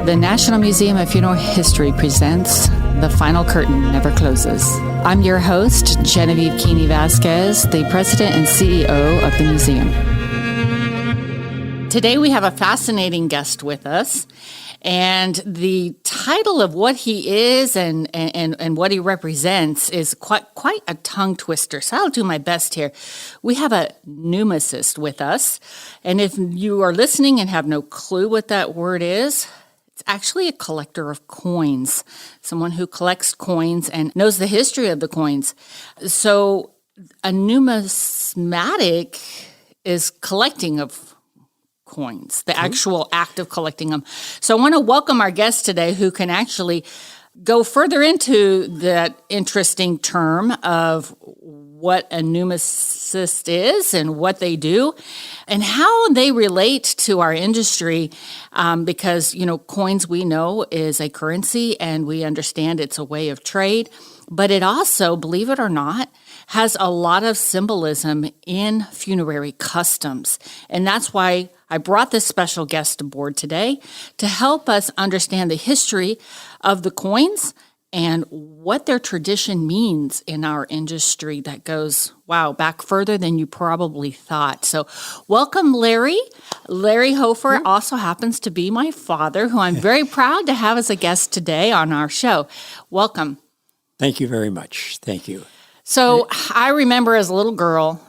The National Museum of Funeral History presents The Final Curtain Never Closes. I'm your host, Genevieve Keeney Vasquez, the president and CEO of the museum. Today we have a fascinating guest with us, and the title of what he is and what he represents is quite a tongue twister, so I'll do my best here. We have a Numismatist with us, and if you are listening and have no clue what that word is, it's actually a collector of coins, someone who collects coins and knows the history of the coins. So a numismatic is collecting of coins, the actual act of collecting them. So I want to welcome our guest today who can actually go further into that interesting term of what a numismatist is and what they do and how they relate to our industry, because, coins we know is a currency and we understand it's a way of trade, but it also, believe it or not, has a lot of symbolism in funerary customs. And that's why I brought this special guest aboard today to help us understand the history of the coins and what their tradition means in our industry that goes, back further than you probably thought. So welcome, Larry. Larry Hoefer also happens to be my father, who I'm very proud to have as a guest today on our show. Welcome. Thank you very much. Thank you. So I remember as a little girl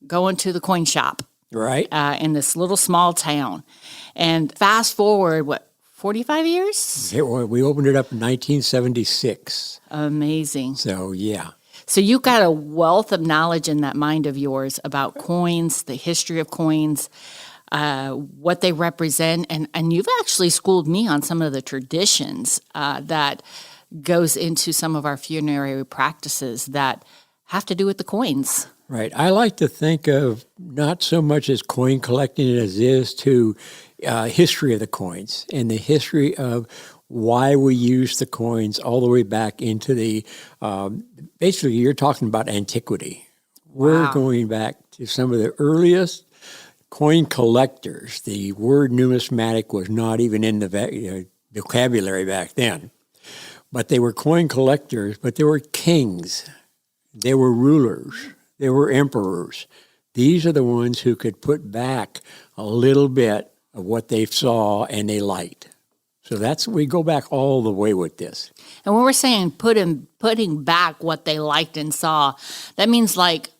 going to the coin shop. Right. In this little small town. And fast forward, 45 years? We opened it up in 1976. Amazing. So, yeah. So you got a wealth of knowledge in that mind of yours about coins, the history of coins, what they represent. And you've actually schooled me on some of the traditions that goes into some of our funerary practices that have to do with the coins. Right. I like to think of not so much as coin collecting as is to history of the coins and the history of why we use the coins all the way back into the, basically you're talking about antiquity. We're going back to some of the earliest coin collectors. The word numismatic was not even in the vocabulary back then. But they were coin collectors, but they were kings. They were rulers. They were emperors. These are the ones who could put back a little bit of what they saw and they liked. So we go back all the way with this. And when we're saying putting back what they liked and saw, that means like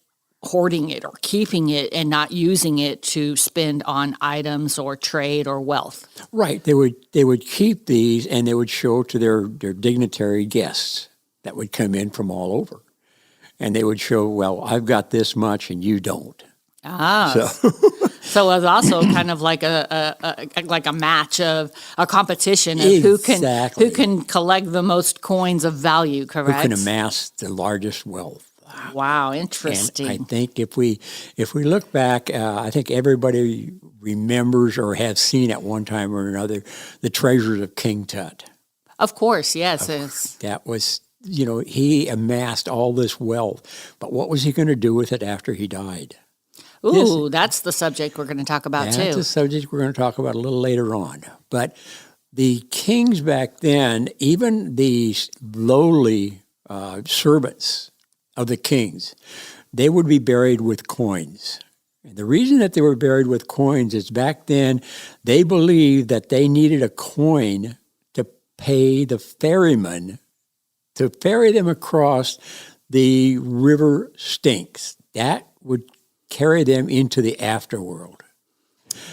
hoarding it or keeping it and not using it to spend on items or trade or wealth. Right. They would keep these and they would show to their dignitary guests that would come in from all over. And they would show, I've got this much and you don't. So it was also kind of like a match of a competition of who can collect the most coins of value, correct? Who can amass the largest wealth. Wow, interesting. And I think if we look back, I think everybody remembers or has seen at one time or another the treasures of King Tut. Of course, yes. That was, he amassed all this wealth, but what was he going to do with it after he died? That's the subject we're going to talk about too. That's a subject we're going to talk about a little later on. But the kings back then, even the lowly servants of the kings, they would be buried with coins. And the reason that they were buried with coins is back then they believed that they needed a coin to pay the ferryman to ferry them across the river Styx. That would carry them into the afterworld.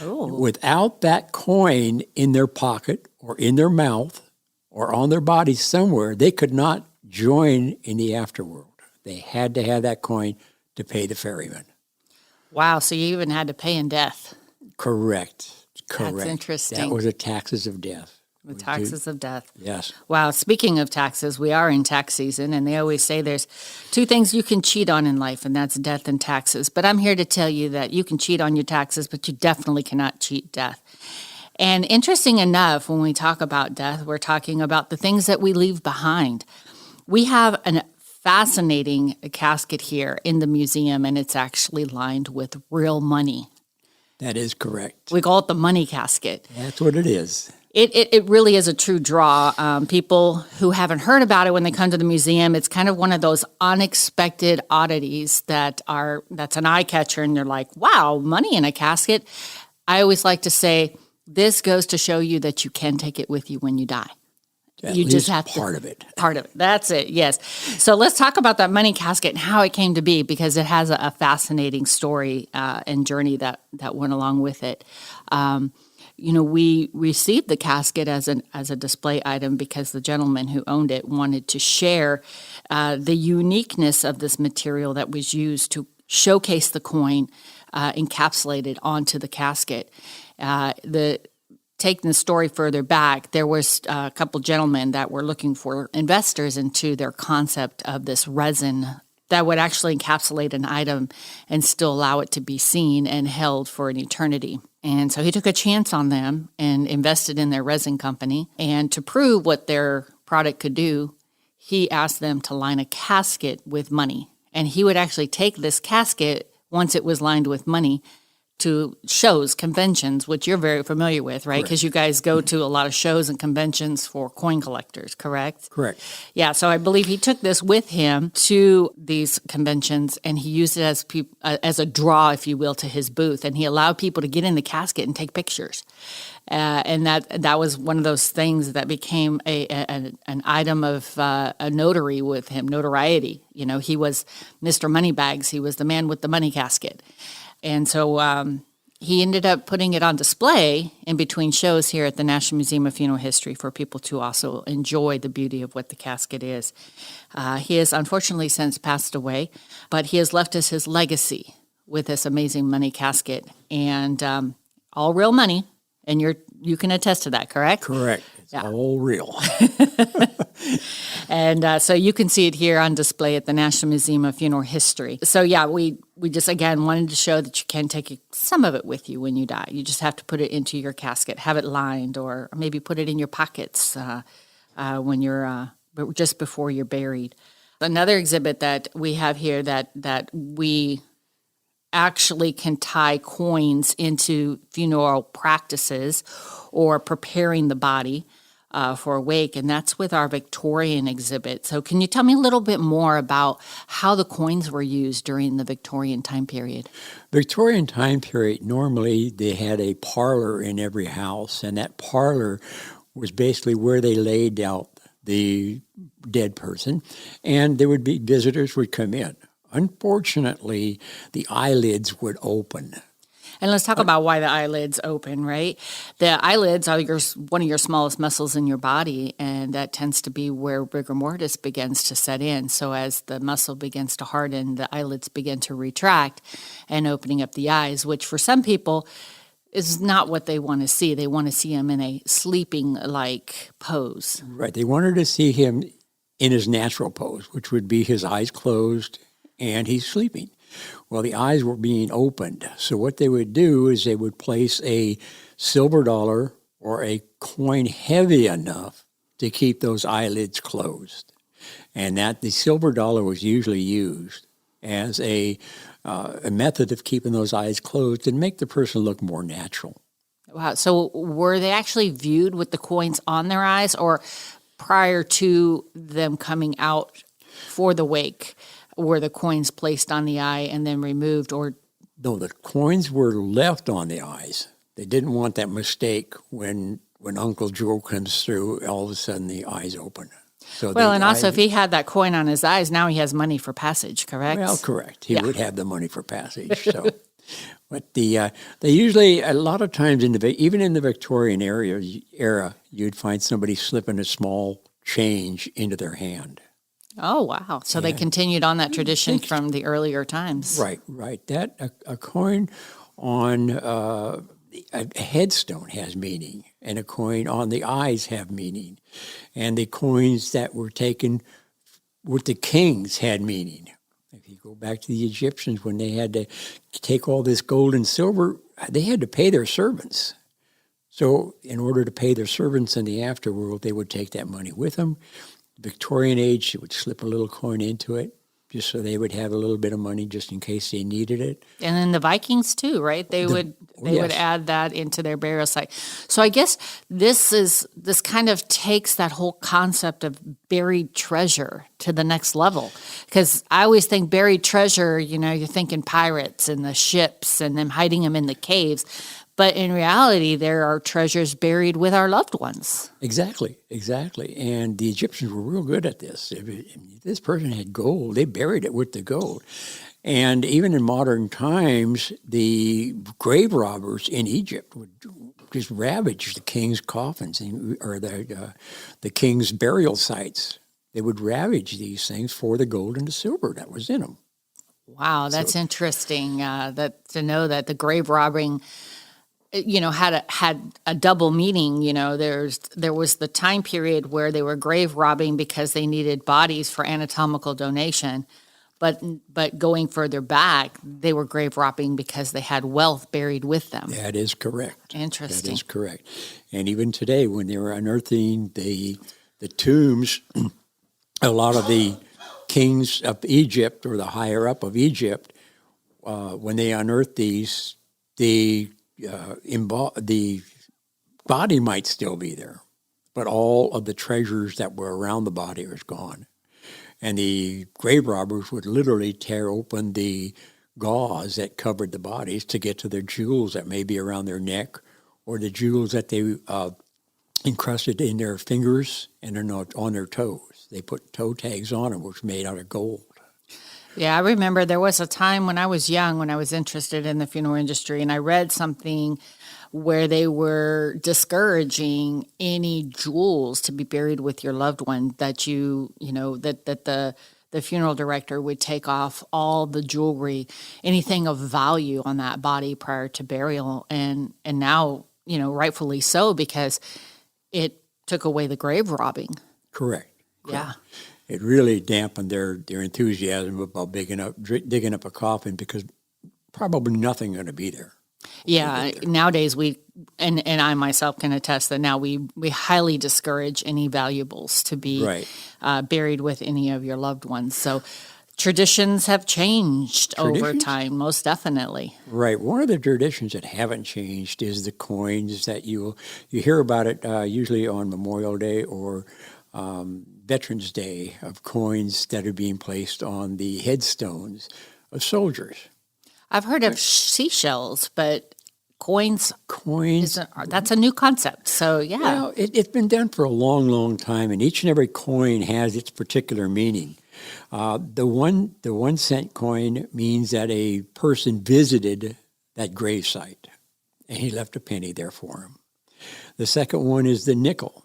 Without that coin in their pocket or in their mouth or on their body somewhere, they could not join in the afterworld. They had to have that coin to pay the ferryman. Wow, so you even had to pay in death. Correct. That's interesting. That was the taxes of death. The taxes of death. Yes. Wow, speaking of taxes, we are in tax season, and they always say there's two things you can cheat on in life, and that's death and taxes. But I'm here to tell you that you can cheat on your taxes, but you definitely cannot cheat death. And interesting enough, when we talk about death, we're talking about the things that we leave behind. We have a fascinating casket here in the museum, and it's actually lined with real money. That is correct. We call it the Money Casket. That's what it is. It really is a true draw. People who haven't heard about it when they come to the museum, it's kind of one of those unexpected oddities that's an eye catcher, and they're like, "Wow, money in a casket." I always like to say, this goes to show you that you can take it with you when you die. At You least just have part of it. Part of it. That's it. Yes. So let's talk about that money casket and how it came to be, because it has a fascinating story and journey that went along with it. We received the casket as a display item because the gentleman who owned it wanted to share the uniqueness of this material that was used to showcase the coin encapsulated onto the casket. Taking the story further back, there was a couple gentlemen that were looking for investors into their concept of this resin that would actually encapsulate an item and still allow it to be seen and held for an eternity. And so he took a chance on them and invested in their resin company. And to prove what their product could do, he asked them to line a casket with money. And he would actually take this casket, once it was lined with money, to shows, conventions, which you're very familiar with, right? Because you guys go to a lot of shows and conventions for coin collectors, correct? Correct. Yeah, so I believe he took this with him to these conventions, and he used it as a draw, if you will, to his booth, and he allowed people to get in the casket and take pictures. And that was one of those things that became an item of a notary with him, notoriety. He was Mr. Moneybags. He was the man with the money casket. And so he ended up putting it on display in between shows here at the National Museum of Funeral History for people to also enjoy the beauty of what the casket is. He has unfortunately since passed away, but he has left us his legacy with this amazing money casket, and all real money. And you can attest to that, correct? Correct. It's all real. And so you can see it here on display at the National Museum of Funeral History. So we just, again, wanted to show that you can take some of it with you when you die. You just have to put it into your casket, have it lined, or maybe put it in your pockets when you're just before you're buried. Another exhibit that we have here that we actually can tie coins into funeral practices or preparing the body for a wake, and that's with our Victorian exhibit. So can you tell me a little bit more about how the coins were used during the Victorian time period? Victorian time period, normally they had a parlor in every house, and that parlor was basically where they laid out the dead person, and there would be visitors would come in. Unfortunately, the eyelids would open. And let's talk about why the eyelids open, right? The eyelids are one of your smallest muscles in your body, and that tends to be where rigor mortis begins to set in. So as the muscle begins to harden, the eyelids begin to retract and opening up the eyes, which for some people is not what they want to see. They want to see him in a sleeping-like pose. Right. They wanted to see him in his natural pose, which would be his eyes closed and he's sleeping. Well, the eyes were being opened. So what they would do is they would place a silver dollar or a coin heavy enough to keep those eyelids closed. And that the silver dollar was usually used as a method of keeping those eyes closed and make the person look more natural. Wow. So were they actually viewed with the coins on their eyes, or prior to them coming out for the wake, were the coins placed on the eye and then removed? Or no, the coins were left on the eyes. They didn't want that mistake when Uncle Joe comes through, all of a sudden the eyes open. So also if he had that coin on his eyes, now he has money for passage, correct? Well, correct. He would have the money for passage. So, but they usually, a lot of times, even in the Victorian era, you'd find somebody slipping a small change into their hand. Oh, wow. So they continued on that tradition from the earlier times. Right. That a coin on a headstone has meaning, and a coin on the eyes have meaning. And the coins that were taken with the kings had meaning. If you go back to the Egyptians, when they had to take all this gold and silver, they had to pay their servants. So in order to pay their servants in the afterworld, they would take that money with them. Victorian age, they would slip a little coin into it, just so they would have a little bit of money just in case they needed it. And then the Vikings too, right? They would add that into their burial site. So I guess this kind of takes that whole concept of buried treasure to the next level. Because I always think buried treasure, you're thinking pirates and the ships and them hiding them in the caves. But in reality, there are treasures buried with our loved ones. Exactly. And the Egyptians were real good at this. If this person had gold, they buried it with the gold. And even in modern times, the grave robbers in Egypt would just ravage the king's coffins or the king's burial sites. They would ravage these things for the gold and the silver that was in them. Wow, that's interesting. To know that the grave robbing, had a double meaning. There was the time period where they were grave robbing because they needed bodies for anatomical donation, but going further back, they were grave robbing because they had wealth buried with them. That is correct. Interesting. That is correct. And even today, when they were unearthing the tombs, a lot of the kings of Egypt or the higher up of Egypt, when they unearthed these, the body might still be there, but all of the treasures that were around the body was gone. And the grave robbers would literally tear open the gauze that covered the bodies to get to their jewels that may be around their neck, or the jewels that they encrusted in their fingers and on their toes. They put toe tags on them, which were made out of gold. Yeah, I remember there was a time when I was young, when I was interested in the funeral industry, and I read something where they were discouraging any jewels to be buried with your loved one, that that the funeral director would take off all the jewelry, anything of value on that body prior to burial. And now, rightfully so, because it took away the grave robbing. Correct. Yeah. It really dampened their enthusiasm about digging up a coffin, because probably nothing going to be there. Yeah, nowadays and I myself can attest that now we highly discourage any valuables to be buried with any of your loved ones. So traditions have changed over time, most definitely. Right. One of the traditions that haven't changed is the coins that you hear about it usually on Memorial Day or Veterans Day, of coins that are being placed on the headstones of soldiers. I've heard of seashells, but coins, that's a new concept. So, yeah. Well, it's been done for a long, long time, and each and every coin has its particular meaning. The 1 cent coin means that a person visited that gravesite, and he left a penny there for him. The second one is the nickel,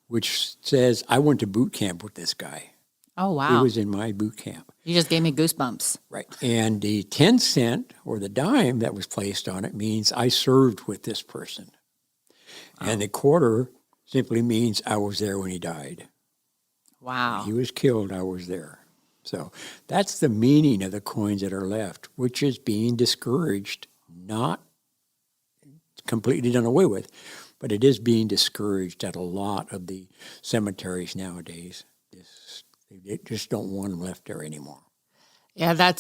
which says, I went to boot camp with this guy. Oh, wow. He was in my boot camp. You just gave me goosebumps. Right. And the 10 cent or the dime that was placed on it means I served with this person. And the quarter simply means I was there when he died. Wow. When he was killed, I was there. So that's the meaning of the coins that are left, which is being discouraged, not completely done away with, but it is being discouraged at a lot of the cemeteries nowadays. They just don't want them left there anymore. Yeah,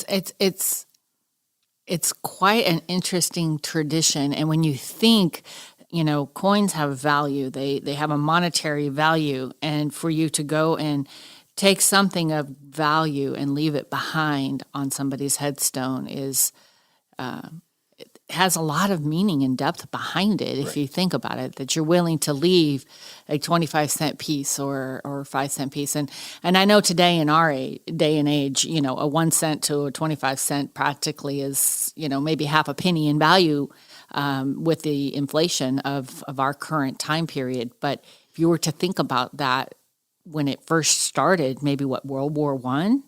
it's quite an interesting tradition. And when you think, coins have value, they have a monetary value, and for you to go and take something of value and leave it behind on somebody's headstone is it has a lot of meaning and depth behind it. If you think about it, that you're willing to leave a 25-cent piece or 5-cent piece. And I know today in our day and age, a 1 cent to a 25-cent practically is, maybe half a penny in value with the inflation of our current time period. But if you were to think about that when it first started, maybe World War I?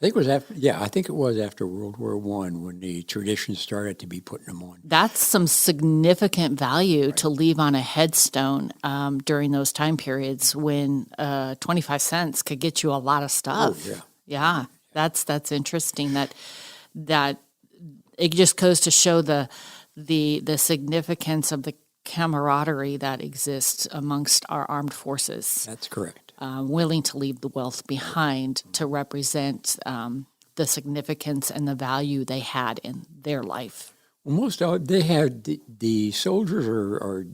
I think it was I think it was after World War I when the tradition started to be putting them on. That's some significant value to leave on a headstone during those time periods when 25 cents could get you a lot of stuff. Oh, yeah. That's interesting. That it just goes to show the significance of the camaraderie that exists amongst our armed forces. That's correct. willing to leave the wealth behind to represent the significance and the value they had in their life. Well, they had the soldiers are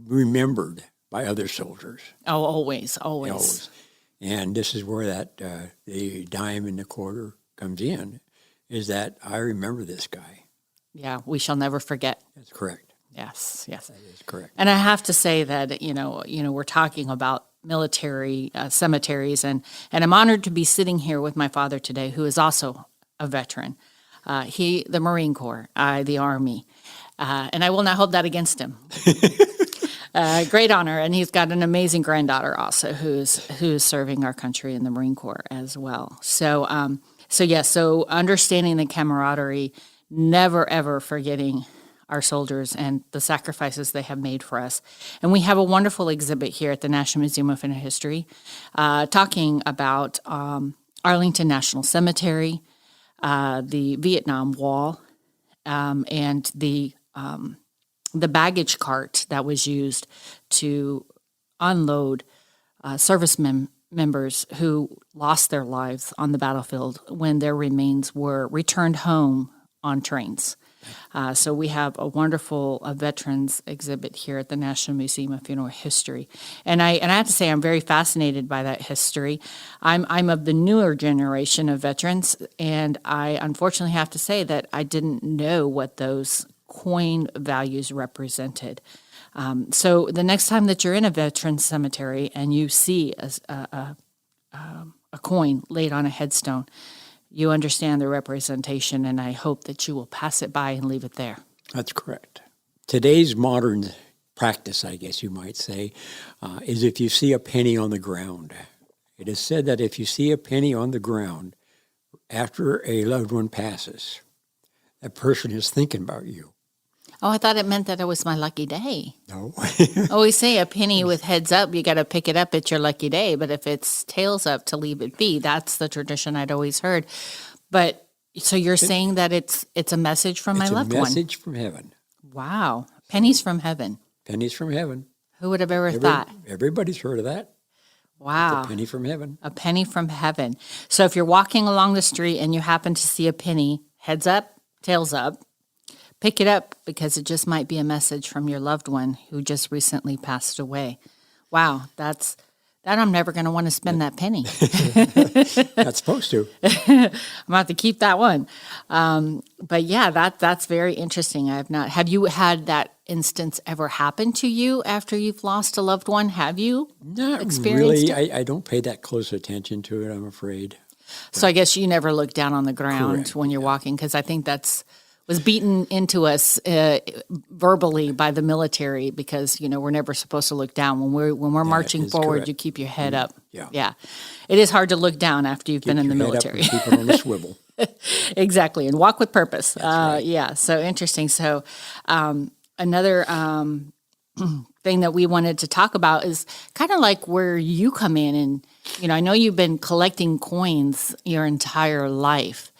remembered by other soldiers. Oh, always. Always. And this is where that the dime and the quarter comes in, is that I remember this guy. Yeah, we shall never forget. That's correct. Yes. That is correct. And I have to say that, we're talking about military cemeteries, and I'm honored to be sitting here with my father today, who is also a veteran. He, the Marine Corps, I, the Army, and I will not hold that against him. Great honor, and he's got an amazing granddaughter also who's serving our country in the Marine Corps as well. So understanding the camaraderie, never ever forgetting our soldiers and the sacrifices they have made for us. And we have a wonderful exhibit here at the National Museum of Inner History talking about Arlington National Cemetery, the Vietnam Wall, and the baggage cart that was used to unload service members who lost their lives on the battlefield when their remains were returned home on trains. So we have a wonderful veterans exhibit here at the National Museum of Funeral History, and I have to say I'm very fascinated by that history. I'm of the newer generation of veterans, and I unfortunately have to say that I didn't know what those coin values represented. So the next time that you're in a veteran cemetery and you see a coin laid on a headstone, you understand the representation, and I hope that you will pass it by and leave it there. That's correct. Today's modern practice, I guess you might say, is if you see a penny on the ground. It is said that if you see a penny on the ground after a loved one passes, that person is thinking about you. Oh, I thought it meant that it was my lucky day. No. Always say a penny with heads up, you got to pick it up, it's your lucky day. But if it's tails up, to leave it be. That's the tradition I'd always heard. But so you're saying that it's a message from my loved one? It's a message from heaven. Wow. Pennies from heaven. Pennies from heaven. Who would have ever thought? Everybody's heard of that. Wow. It's a penny from heaven. A penny from heaven. So if you're walking along the street and you happen to see a penny, heads up, tails up, pick it up, because it just might be a message from your loved one who just recently passed away. Wow, that I'm never going to want to spend that penny. Not supposed to. I'm going to have to keep that one. But yeah, that's very interesting. Have you had that instance ever happen to you after you've lost a loved one? Have you experienced really. it? I don't pay that close attention to it, I'm afraid. So I guess you never look down on the ground Correct, when you're walking, because I think was beaten into us verbally by the military, because we're never supposed to look down when we're marching forward. Correct. You keep your head up. Yeah. It is hard to look down after you've been in the military. Keep it on a swivel. Exactly, and walk with purpose. Right. Yeah, so interesting. So another thing that we wanted to talk about is kind of like where you come in, and I know you've been collecting coins your entire life.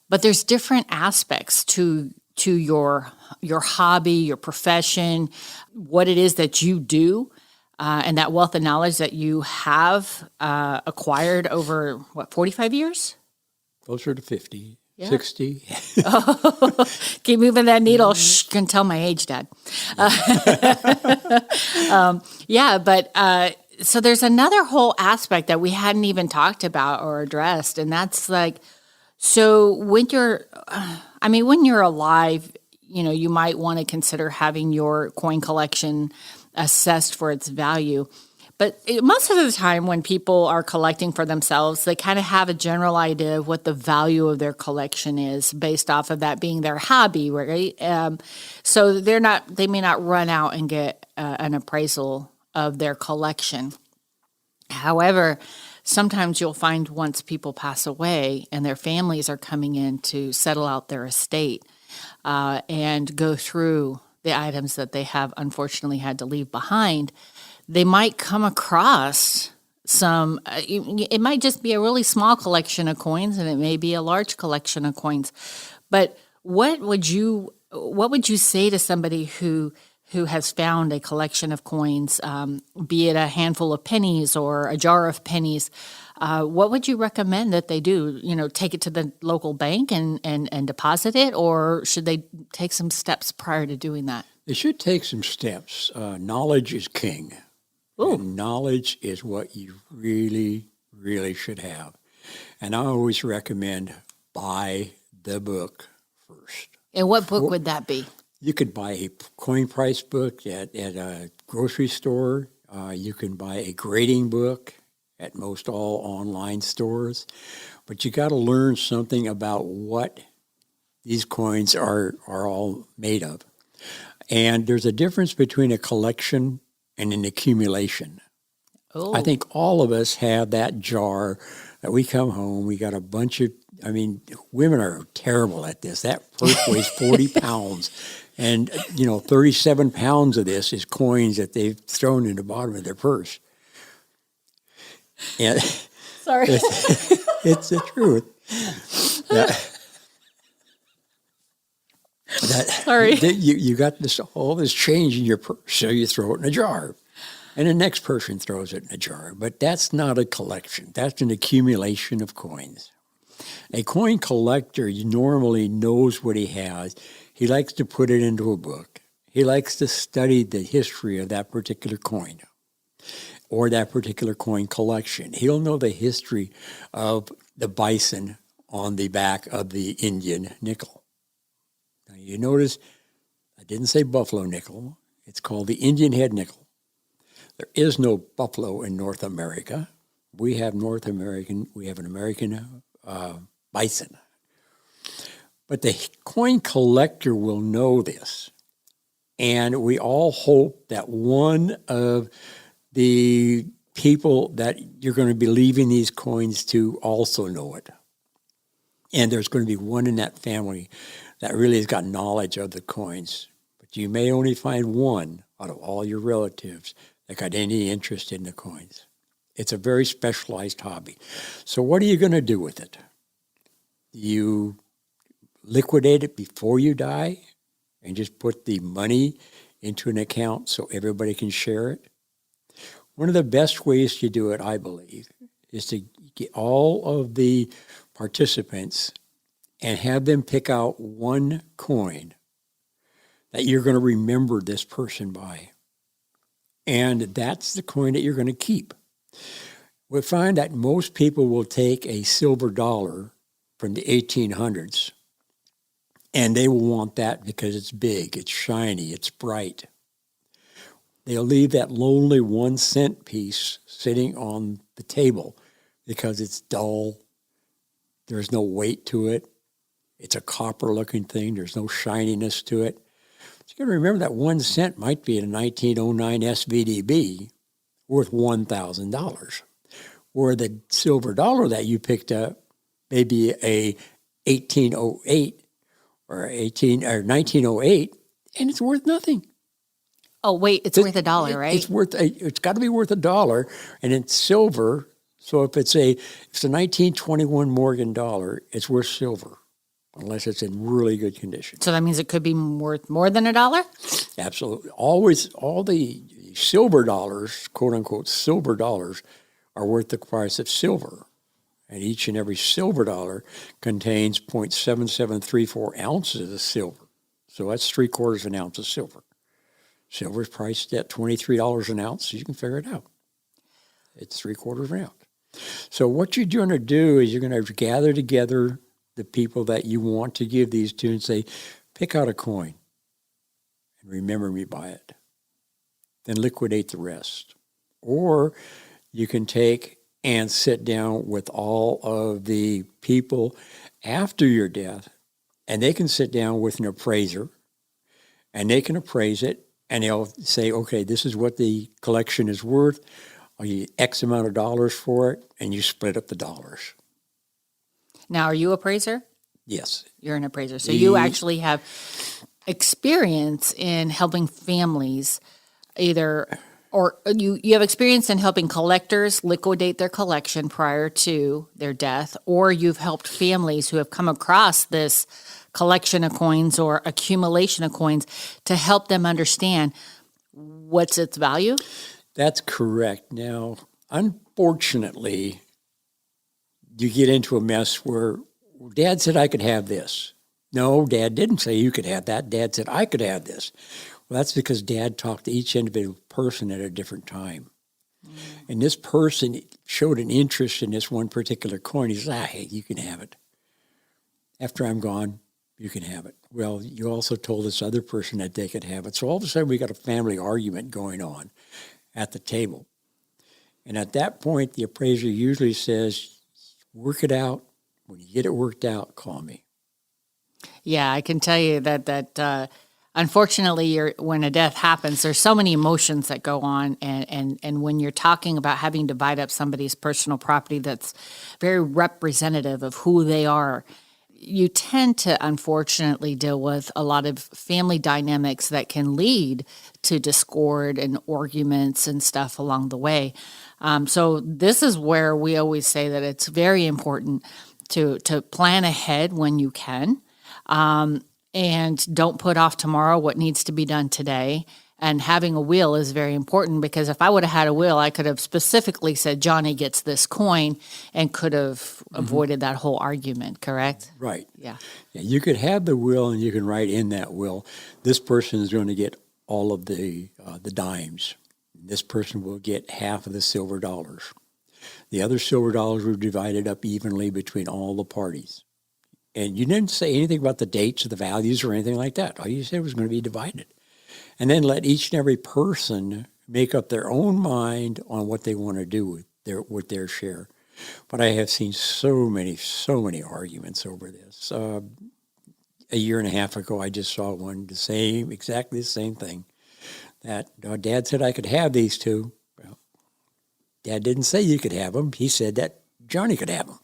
But there's different aspects to your hobby, your profession, what it is that you do, and that wealth of knowledge that you have acquired over, 45 years? Closer to 50, Yeah. 60. Keep moving that needle. Shh, can tell my age, Dad. So there's another whole aspect that we hadn't even talked about or addressed, and that's like, so when you're alive, you might want to consider having your coin collection assessed for its value. But most of the time when people are collecting for themselves, they kind of have a general idea of what the value of their collection is based off of that being their hobby, right? So they may not run out and get an appraisal of their collection. However, sometimes you'll find once people pass away and their families are coming in to settle out their estate and go through the items that they have unfortunately had to leave behind, they might come across some, it might just be a really small collection of coins, and it may be a large collection of coins. But what would you say to somebody who who has found a collection of coins, be it a handful of pennies or a jar of pennies, what would you recommend that they do? Take it to the local bank and deposit it, or should they take some steps prior to doing that? They should take some steps. Knowledge is king. Ooh. And knowledge is what you really, really should have. And I always recommend buy the book first. And what book would that be? You could buy a coin price book at a grocery store. You can buy a grading book at most all online stores. But you got to learn something about what these coins are all made of. And there's a difference between a collection and an accumulation. Oh. I think all of us have that jar that we come home, we got a bunch of, women are terrible at this. That purse weighs 40 pounds. And, 37 pounds of this is coins that they've thrown in the bottom of their purse. And Sorry. it's the truth. Sorry. You got all this change in your purse, so you throw it in a jar. And the next person throws it in a jar. But that's not a collection. That's an accumulation of coins. A coin collector normally knows what he has. He likes to put it into a book. He likes to study the history of that particular coin or that particular coin collection. He'll know the history of the bison on the back of the Indian nickel. Now, you notice I didn't say buffalo nickel. It's called the Indian head nickel. There is no buffalo in North America. We have an American bison. But the coin collector will know this. And we all hope that one of the people that you're going to be leaving these coins to also know it. And there's going to be one in that family that really has got knowledge of the coins. But you may only find one out of all your relatives that got any interest in the coins. It's a very specialized hobby. So what are you going to do with it? You liquidate it before you die and just put the money into an account so everybody can share it? One of the best ways to do it, I believe, is to get all of the participants and have them pick out one coin that you're going to remember this person by. And that's the coin that you're going to keep. We find that most people will take a silver dollar from the 1800s, and they will want that because it's big, it's shiny, it's bright. They'll leave that lonely 1 cent piece sitting on the table because it's dull. There's no weight to it. It's a copper-looking thing. There's no shininess to it. You got to remember that 1 cent might be a 1909 SVDB worth $1,000, or the silver dollar that you picked up may be a 1808 or 1908, and it's worth nothing. Oh, wait, it's worth $1, right? It's got to be worth $1, and it's silver. So if it's a 1921 Morgan dollar, it's worth silver, unless it's in really good condition. So that means it could be worth more than $1? Absolutely. Always, all the silver dollars, quote unquote, silver dollars, are worth the price of silver. And each and every silver dollar contains 0.7734 ounces of silver. So that's 3/4 an ounce of silver. Silver is priced at $23 an ounce, so you can figure it out. It's 3/4 an ounce. So what you're going to do is you're going to gather together the people that you want to give these to and say, pick out a coin and remember me by it. Then liquidate the rest. Or you can take and sit down with all of the people after your death, and they can sit down with an appraiser, and they can appraise it, and they'll say, okay, this is what the collection is worth. I'll give you X amount of dollars for it, and you split up the dollars. Now, are you an appraiser? Yes. You're an appraiser. So you actually have experience in helping families either or you have experience in helping collectors liquidate their collection prior to their death, or you've helped families who have come across this collection of coins or accumulation of coins to help them understand what's its value? That's correct. Now, unfortunately, you get into a mess where Dad said I could have this. No, Dad didn't say you could have that. Dad said I could have this. Well, that's because Dad talked to each individual person at a different time. And this person showed an interest in this one particular coin. He said, hey, you can have it. After I'm gone, you can have it. Well, you also told this other person that they could have it. So all of a sudden, we got a family argument going on at the table. And at that point, the appraiser usually says, work it out. When you get it worked out, call me. Yeah, I can tell you that unfortunately, when a death happens, there's so many emotions that go on, and when you're talking about having to divide up somebody's personal property that's very representative of who they are, you tend to unfortunately deal with a lot of family dynamics that can lead to discord and arguments and stuff along the way. So this is where we always say that it's very important to plan ahead when you can. And don't put off tomorrow what needs to be done today. And having a will is very important, because if I would have had a will, I could have specifically said, Johnny gets this coin, and could have avoided that whole argument, correct? Right. Yeah. You could have the will, and you can write in that will, this person is going to get all of the dimes. This person will get half of the silver dollars. The other silver dollars were divided up evenly between all the parties. And you didn't say anything about the dates or the values or anything like that. All you said was going to be divided. And then let each and every person make up their own mind on what they want to do with their share. But I have seen so many arguments over this. A year and a half ago, I just saw one, exactly the same thing. That Dad said I could have these two. Well, Dad didn't say you could have them. He said that Johnny could have them.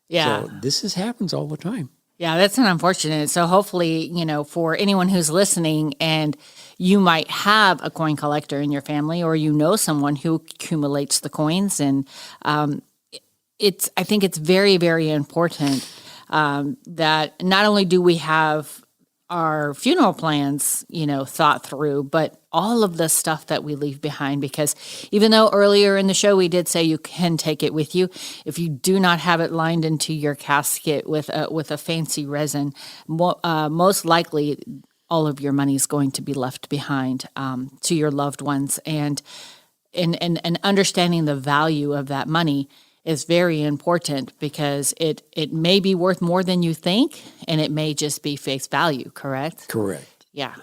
Yeah. So this happens all the time. Yeah, that's an unfortunate. So hopefully, for anyone who's listening, and you might have a coin collector in your family, or someone who accumulates the coins, and I think it's very, very important that not only do we have our funeral plans, thought through, but all of the stuff that we leave behind, because even though earlier in the show we did say you can take it with you, if you do not have it lined into your casket with a fancy resin, most likely all of your money is going to be left behind to your loved ones, and understanding the value of that money is very important, because it may be worth more than you think, and it may just be face value, correct? Correct. Yeah.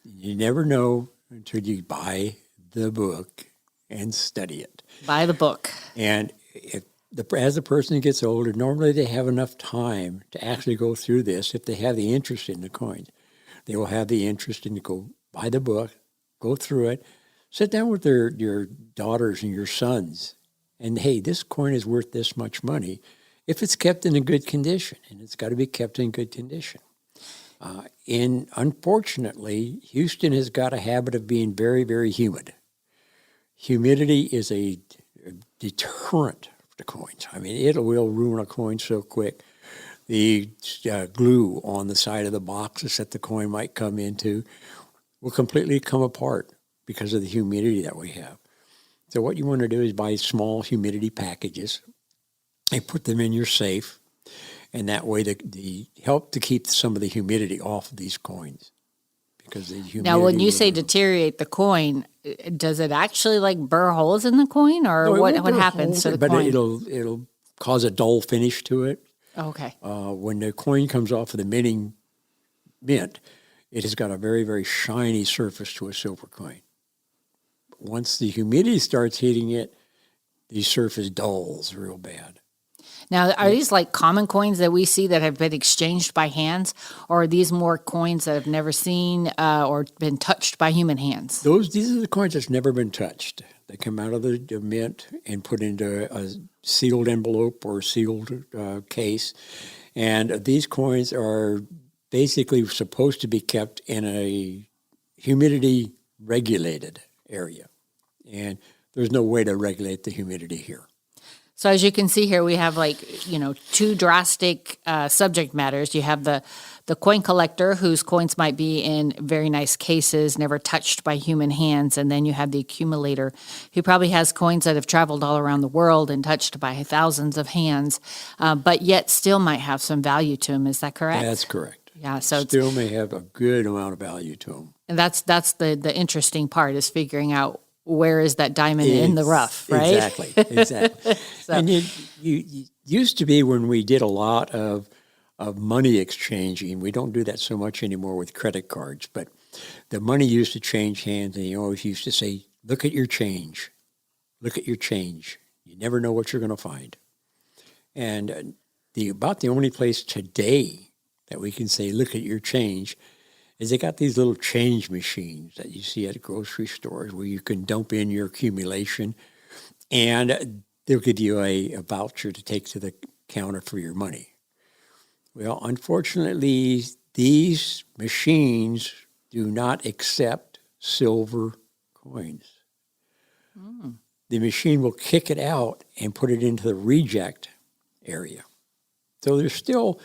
You never know until you buy the book and study it. Buy the book. And as the person gets older, normally they have enough time to actually go through this. If they have the interest in the coins, they will have the interest in to go buy the book, go through it, sit down with your daughters and your sons, and hey, this coin is worth this much money if it's kept in a good condition, and it's got to be kept in good condition. And unfortunately, Houston has got a habit of being very, very humid. Humidity is a deterrent to coins. I mean, it will ruin a coin so quick. The glue on the side of the boxes that the coin might come into will completely come apart because of the humidity that we have. So what you want to do is buy small humidity packages and put them in your safe. And that way, the help to keep some of the humidity off of these coins, because the humidity. Now, when you say deteriorate the coin, does it actually burr holes in the coin, or what happens to the coin? But it'll cause a dull finish to it. Okay. When the coin comes off of the mint, it has got a very, very shiny surface to a silver coin. Once the humidity starts hitting it, the surface dulls real bad. Now, are these common coins that we see that have been exchanged by hands, or are these more coins that have never seen or been touched by human hands? These are the coins that's never been touched. They come out of the mint and put into a sealed envelope or sealed case. And these coins are basically supposed to be kept in a humidity regulated area. And there's no way to regulate the humidity here. So as you can see here, we have two drastic subject matters. You have the coin collector whose coins might be in very nice cases, never touched by human hands. And then you have the accumulator who probably has coins that have traveled all around the world and touched by thousands of hands, but yet still might have some value to them. Is that correct? That's correct. Yeah. So still may have a good amount of value to them. And that's the interesting part, is figuring out where is that diamond in the rough, right? Exactly. So. And you used to be, when we did a lot of money exchanging, we don't do that so much anymore with credit cards, but the money used to change hands, and you always used to say, look at your change. Look at your change. You never know what you're going to find. And about the only place today that we can say, look at your change, is they got these little change machines that you see at grocery stores where you can dump in your accumulation, and they'll give you a voucher to take to the counter for your money. Well, unfortunately, these machines do not accept silver coins. The machine will kick it out and put it into the reject area. So there's still,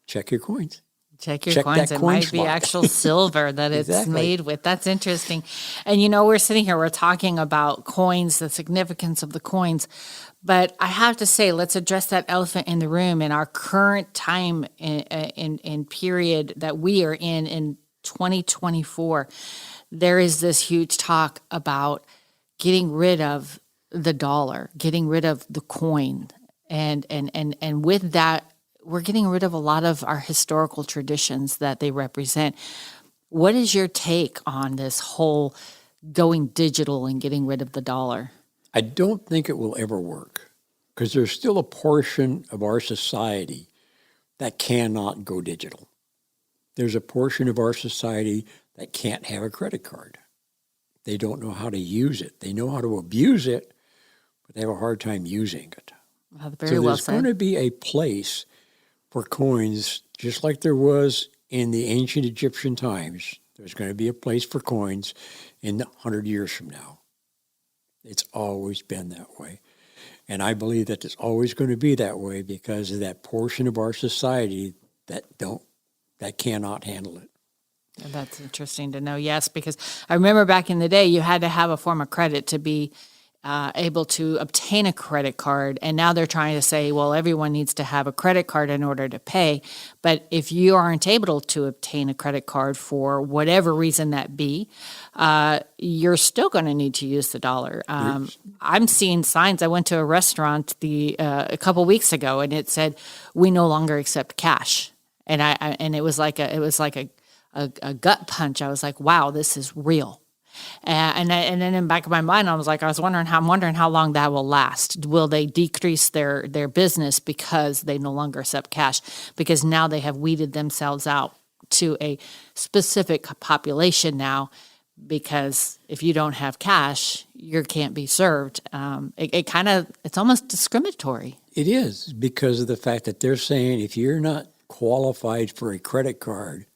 check your coins. Check your coins. It might be actual silver that it's made with. That's interesting. And, we're sitting here, we're talking about coins, the significance of the coins. But I have to say, let's address that elephant in the room. In our current time in period that we are in 2024, there is this huge talk about getting rid of the dollar, getting rid of the coin. And with that, we're getting rid of a lot of our historical traditions that they represent. What is your take on this whole going digital and getting rid of the dollar? I don't think it will ever work, because there's still a portion of our society that cannot go digital. There's a portion of our society that can't have a credit card. They don't know how to use it. They know how to abuse it, but they have a hard time using it. There's going to be a place for coins, just like there was in the ancient Egyptian times. There's going to be a place for coins in 100 years from now. It's always been that way. And I believe that it's always going to be that way because of that portion of our society that cannot handle it. And that's interesting to know, yes, because I remember back in the day, you had to have a form of credit to be able to obtain a credit card. And now they're trying to say, well, everyone needs to have a credit card in order to pay. But if you aren't able to obtain a credit card for whatever reason that be, you're still going to need to use the dollar. I'm seeing signs. I went to a restaurant a couple weeks ago, and it said, we no longer accept cash. And it was like a gut punch. I was like, wow, this is real. And then in the back of my mind, I was wondering how long that will last. Will they decrease their business because they no longer accept cash? Because now they have weeded themselves out to a specific population now. Because if you don't have cash, you can't be served. It's almost discriminatory. It is, because of the fact that they're saying if you're not qualified for a credit card,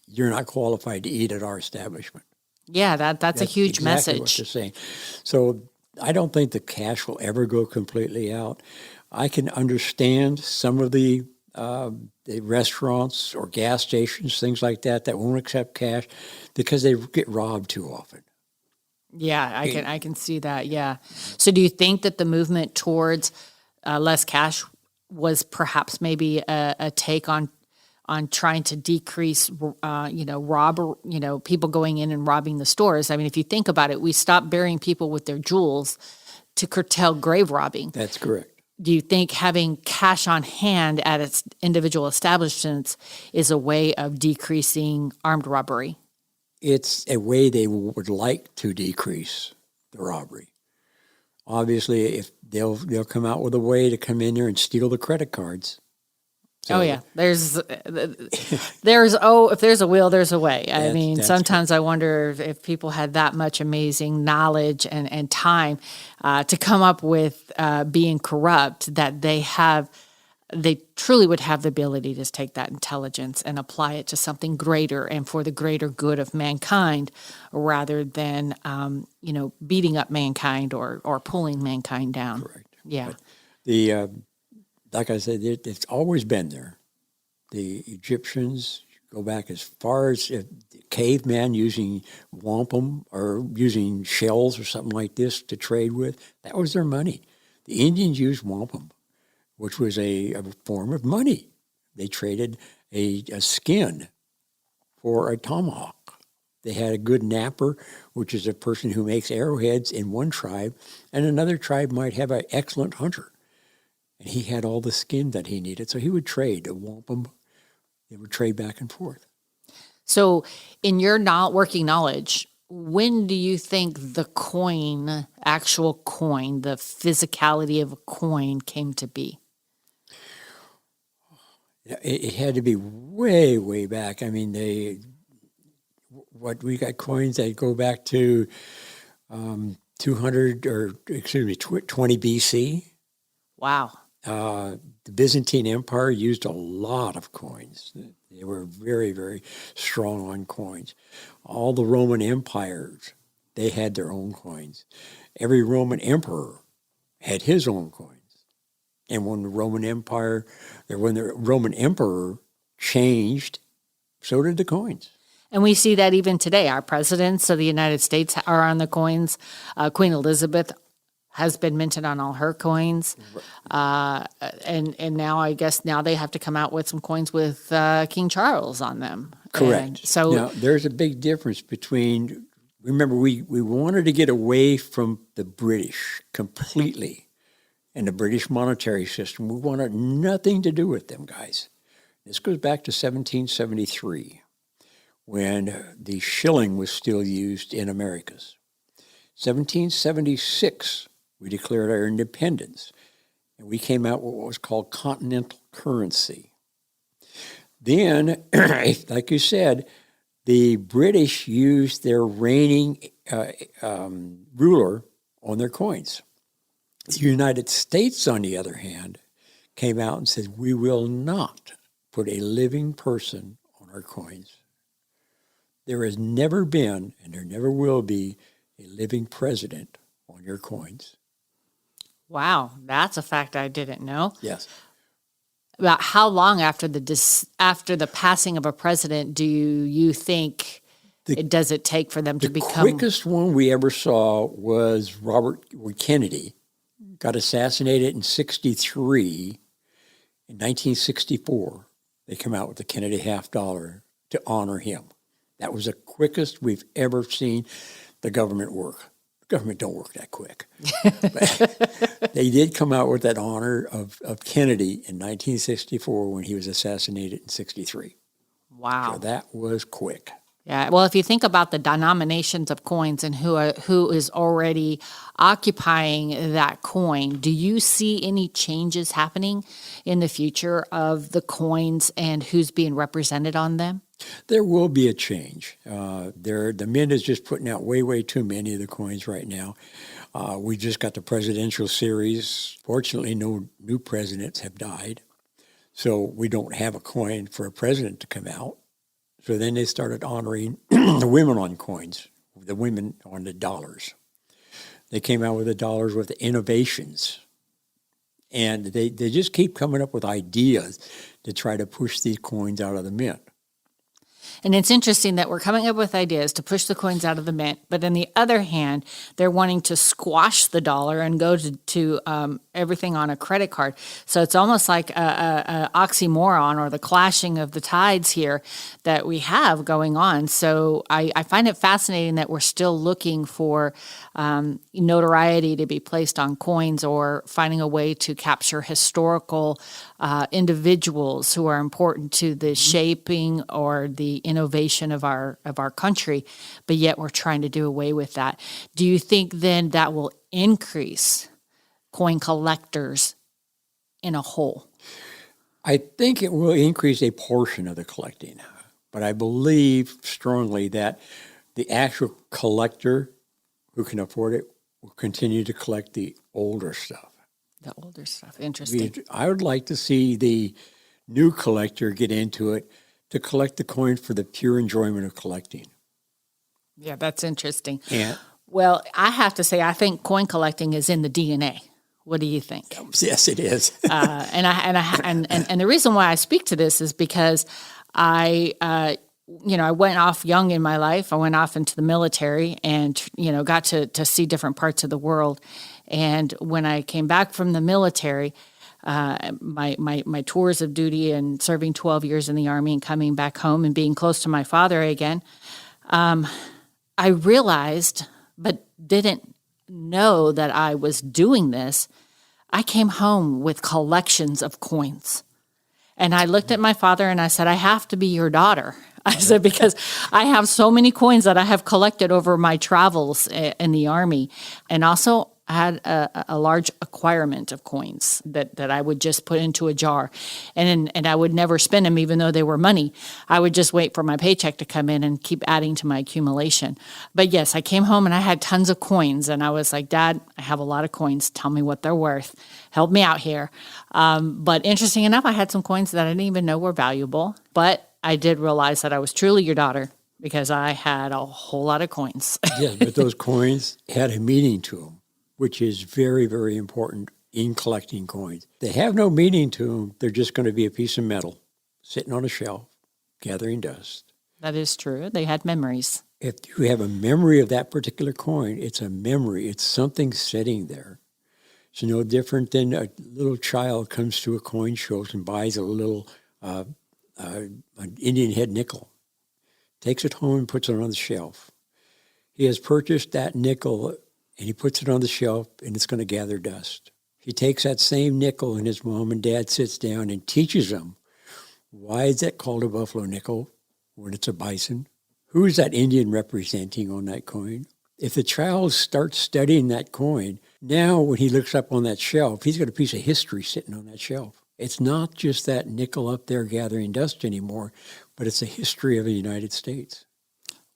you're not qualified to eat at our establishment. Yeah, that's a huge exactly message. What they're saying. So I don't think the cash will ever go completely out. I can understand some of the restaurants or gas stations, things like that won't accept cash because they get robbed too often. Yeah, I can see that. Yeah. So do you think that the movement towards less cash was perhaps maybe a take on trying to decrease, people going in and robbing the stores? I mean, if you think about it, we stopped burying people with their jewels to curtail grave robbing. That's correct. Do you think having cash on hand at its individual establishments is a way of decreasing armed robbery? It's a way they would like to decrease the robbery. Obviously, if they'll come out with a way to come in there and steal the credit cards. So, yeah, if there's a will, there's a way. I mean, sometimes I wonder if people had that much amazing knowledge and time to come up with being corrupt, that they have they truly would have the ability to take that intelligence and apply it to something greater and for the greater good of mankind, rather than beating up mankind or pulling mankind down. Correct. Yeah. But the like I said, it's always been there. The Egyptians go back as far as cavemen using wampum or using shells or something like this to trade with. That was their money. The Indians used wampum, which was a form of money. They traded a skin for a tomahawk. They had a good napper, which is a person who makes arrowheads in one tribe, and another tribe might have an excellent hunter. And he had all the skin that he needed, so he would trade a wampum. They would trade back and forth. So, in your working knowledge, when do you think the actual coin, the physicality of a coin came to be? It had to be way, way back. I mean, we got coins that go back to 20 BC. Wow. The Byzantine Empire used a lot of coins. They were very, very strong on coins. All the Roman empires, they had their own coins. Every Roman emperor had his own coins. And when the Roman emperor changed, so did the coins. And we see that even today. Our presidents of the United States are on the coins. Queen Elizabeth has been minted on all her coins. And now I guess they have to come out with some coins with King Charles on them. Correct. And so now, there's a big difference between, remember, we wanted to get away from the British completely and the British monetary system. We wanted nothing to do with them, guys. This goes back to 1773, when the shilling was still used in Americas. 1776, we declared our independence, and we came out with what was called continental currency. Then, like you said, the British used their reigning ruler on their coins. The United States, on the other hand, came out and said, we will not put a living person on our coins. There has never been, and there never will be, a living president on your coins. wow, that's a fact I didn't know. Yes. About how long after the passing of a president do you think does it take for them to become? The quickest one we ever saw was Robert Kennedy. Got assassinated in 1963. In 1964, they come out with the Kennedy $50 to honor him. That was the quickest we've ever seen the government work. The government don't work that quick. But they did come out with that honor of Kennedy in 1964 when he was assassinated in 1963. Wow. So that was quick. Yeah, well, if you think about the denominations of coins and who is already occupying that coin, do you see any changes happening in the future of the coins and who's being represented on them? There will be a change. The Mint is just putting out way, way too many of the coins right now. We just got the presidential series. Fortunately, no new presidents have died, so we don't have a coin for a president to come out. So then they started honoring the women on coins, the women on the dollars. They came out with the dollars with the innovations. And they just keep coming up with ideas to try to push these coins out of the mint. And it's interesting that we're coming up with ideas to push the coins out of the mint, but on the other hand, they're wanting to squash the dollar and go to everything on a credit card. So it's almost like a oxymoron or the clashing of the tides here that we have going on. So I find it fascinating that we're still looking for notoriety to be placed on coins or finding a way to capture historical individuals who are important to the shaping or the innovation of our country, but yet we're trying to do away with that. Do you think then that will increase coin collectors in a whole? I think it will increase a portion of the collecting, but I believe strongly that the actual collector who can afford it will continue to collect the older stuff. The older stuff. Interesting. I would like to see the new collector get into it to collect the coin for the pure enjoyment of collecting. Yeah, that's interesting. And Well, I have to say, I think coin collecting is in the DNA. What do you think? yes, it is. And the reason why I speak to this is because I went off young in my life. I went off into the military and, got to see different parts of the world. And when I came back from the military, my tours of duty and serving 12 years in the Army and coming back home and being close to my father again, I realized, but didn't know that I was doing this. I came home with collections of coins. And I looked at my father and I said, I have to be your daughter. I said, because I have so many coins that I have collected over my travels in the Army. And also I had a large acquirement of coins that I would just put into a jar. And I would never spend them, even though they were money. I would just wait for my paycheck to come in and keep adding to my accumulation. But yes, I came home and I had tons of coins. And I was like, Dad, I have a lot of coins. Tell me what they're worth. Help me out here. But interesting enough, I had some coins that I didn't even know were valuable. But I did realize that I was truly your daughter because I had a whole lot of coins. Yes, but those coins had a meaning to them, which is very, very important in collecting coins. They have no meaning to them. They're just going to be a piece of metal sitting on a shelf, gathering dust. That is true. They had memories. If you have a memory of that particular coin, it's a memory. It's something sitting there. It's no different than a little child comes to a coin show and buys a little an Indian head nickel, takes it home and puts it on the shelf. He has purchased that nickel and he puts it on the shelf and it's going to gather dust. He takes that same nickel and his mom and dad sits down and teaches him, why is that called a buffalo nickel when it's a bison? Who is that Indian representing on that coin? If the child starts studying that coin, now when he looks up on that shelf, he's got a piece of history sitting on that shelf. It's not just that nickel up there gathering dust anymore, but it's a history of the United States.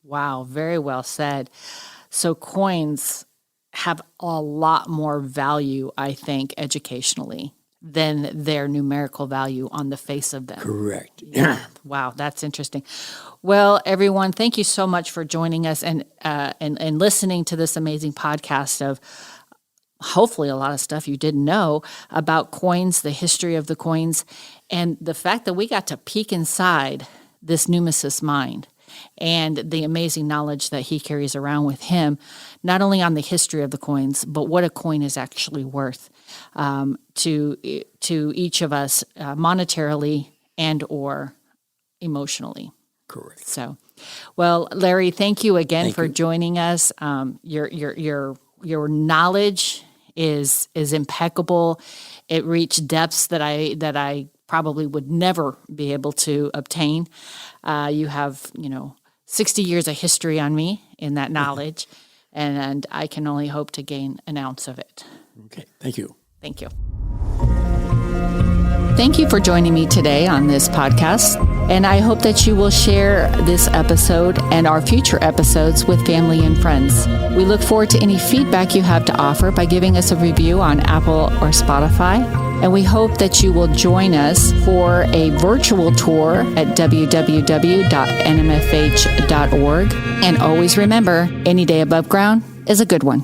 Wow, very well said. So coins have a lot more value, I think, educationally than their numerical value on the face of them. Correct. Yeah. Wow, that's interesting. Well, everyone, thank you so much for joining us and listening to this amazing podcast of hopefully a lot of stuff you didn't know about coins, the history of the coins, and the fact that we got to peek inside this numismatist mind and the amazing knowledge that he carries around with him, not only on the history of the coins, but what a coin is actually worth to each of us monetarily and or emotionally. Correct. So, well, Larry, thank you again for joining us. Your knowledge is impeccable. It reached depths that I probably would never be able to obtain. You have, 60 years of history on me in that knowledge, and I can only hope to gain an ounce of it. Okay. Thank you. Thank you. Thank you for joining me today on this podcast, and I hope that you will share this episode and our future episodes with family and friends. We look forward to any feedback you have to offer by giving us a review on Apple or Spotify, and we hope that you will join us for a virtual tour at www.nmfh.org. And always remember, any day above ground is a good one.